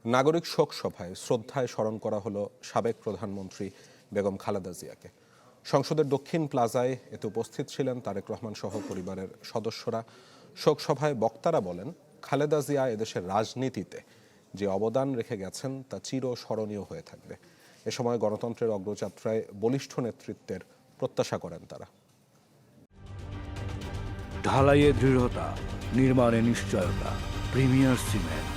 নাগরিক শোক সভায় শ্রদ্ধায় স্মরণ করা হলো সাবেক প্রধানমন্ত্রী বেগম খালেদা জিয়াকে। সংসদের দক্ষিণ প্লাজায় এতে উপস্থিত ছিলেন তারেক রহমান সহ পরিবারের সদস্যরা। শোক সভায় বক্তারা বলেন, খালেদা জিয়া এদেশের রাজনীতিতে যে অবদান রেখে গেছেন তা চিরস্মরণীয় হয়ে থাকবে। এ সময় গণতন্ত্রের অগ্রযাত্রায় বলিষ্ঠ নেতৃত্বের প্রত্যাশা করেন তারা। ঢালাইয়ে দৃঢ়তা, নির্মাণে নিশ্চয়তা, প্রিমিয়ার সিমেন্ট,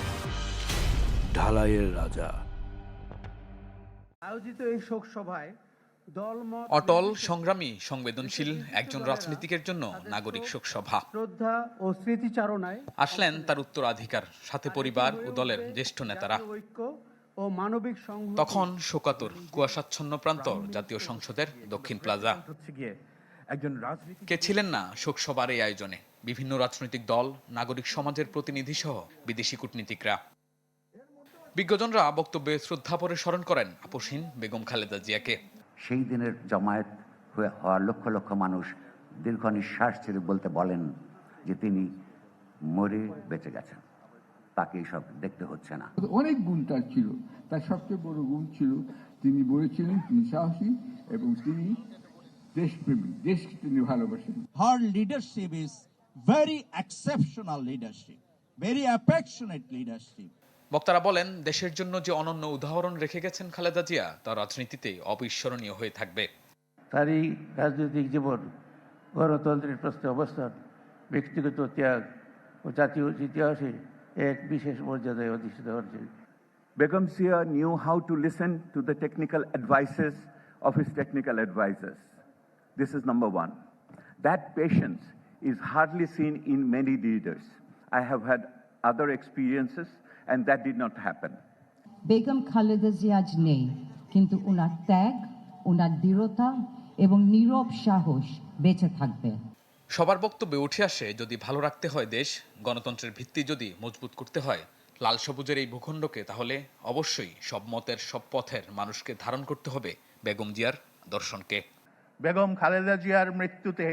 ঢালাইয়ের রাজা। আয়োজিত এই শোক সভায় অটল, সংগ্রামী, সংবেদনশীল একজন রাজনীতিকের জন্য নাগরিক শোক সভা। শ্রদ্ধা ও স্মৃতিচারণায় আসলেন তার উত্তরাধিকার, সাথে পরিবার ও দলের জ্যেষ্ঠ নেতারা। ঐক্য ও মানবিক সংহতি। তখন শোকাতুর কুয়াশাচ্ছন্ন প্রান্তর জাতীয় সংসদের দক্ষিণ প্লাজা। কে ছিলেন না শোক সভার এই আয়োজনে? বিভিন্ন রাজনৈতিক দল, নাগরিক সমাজের প্রতিনিধি সহ বিদেশি কূটনীতিকরা। বিজ্ঞজনরা বক্তব্যে শ্রদ্ধাভরে স্মরণ করেন আপসহীন বেগম খালেদা জিয়াকে। সেই দিনের জমায়েত হওয়ার লক্ষ লক্ষ মানুষ দীর্ঘ নিঃশ্বাস ছেড়ে বলেন যে তিনি মরে বেঁচে গেছেন, তাকে সব দেখতে হচ্ছে না। অনেক গুণ তার ছিল, তার সবচেয়ে বড় গুণ ছিল তিনি বলেছিলেন তিনি সাহসী এবং তিনি দেশপ্রেমী, দেশকে তিনি ভালোবাসেন। Her leadership is very exceptional leadership, very affectionate leadership. বক্তারা বলেন, দেশের জন্য যে অনন্য উদাহরণ রেখে গেছেন খালেদা জিয়া, তার রাজনীতিতে অবিস্মরণীয় হয়ে থাকবে। তার এই রাজনৈতিক জীবন গণতন্ত্রের প্রশ্নে অবস্থান, ব্যক্তিগত ত্যাগ ও জাতীয় ইতিহাসে এক বিশেষ মর্যাদায় অধিষ্ঠিত হচ্ছে। Begum Zia knew how to listen to the technical advices of his technical advisors. This is number one. That patience is hardly seen in many leaders. I have had other experiences and that did not happen. Begum Khaleda Zia আজ নেই, কিন্তু ওনার ত্যাগ, ওনার দৃঢ়তা এবং নীরব সাহস বেঁচে থাকবে। সবার বক্তব্যে উঠে আসে, যদি ভালো রাখতে হয় দেশ, গণতন্ত্রের ভিত্তি যদি মজবুত করতে হয় লাল সবুজের এই ভূখণ্ডকে, তাহলে অবশ্যই সব মতের, সব পথের মানুষকে ধারণ করতে হবে বেগম জিয়ার দর্শনকে। বেগম খালেদা জিয়ার মৃত্যুতে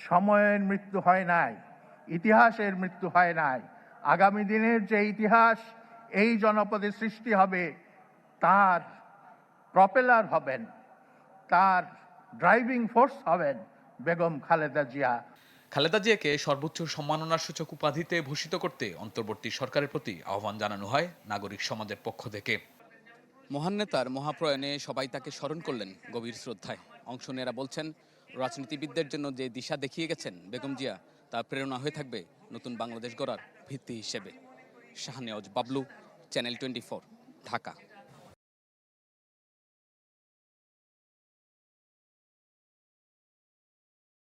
সময়ের মৃত্যু হয় নাই, ইতিহাসের মৃত্যু হয় নাই। আগামী দিনের যে ইতিহাস এই জনপদে সৃষ্টি হবে, তার প্রপেলার হবেন, তার ড্রাইভিং ফোর্স হবেন বেগম খালেদা জিয়া। খালেদা জিয়াকে সর্বোচ্চ সম্মাননার সূচক উপাধিতে ভূষিত করতে অন্তর্বর্তী সরকারের প্রতি আহ্বান জানানো হয় নাগরিক সমাজের পক্ষ থেকে। মহান নেতার মহাপ্রয়াণে সবাই তাকে স্মরণ করলেন গভীর শ্রদ্ধায়। অংশ নেয়ারা বলছেন, রাজনীতিবিদদের জন্য যে দিশা দেখিয়ে গেছেন বেগম জিয়া, তা প্রেরণা হয়ে থাকবে নতুন বাংলাদেশ গড়ার ভিত্তি হিসেবে। শাহনেওয়াজ বাবলু, চ্যানেল 24, ঢাকা।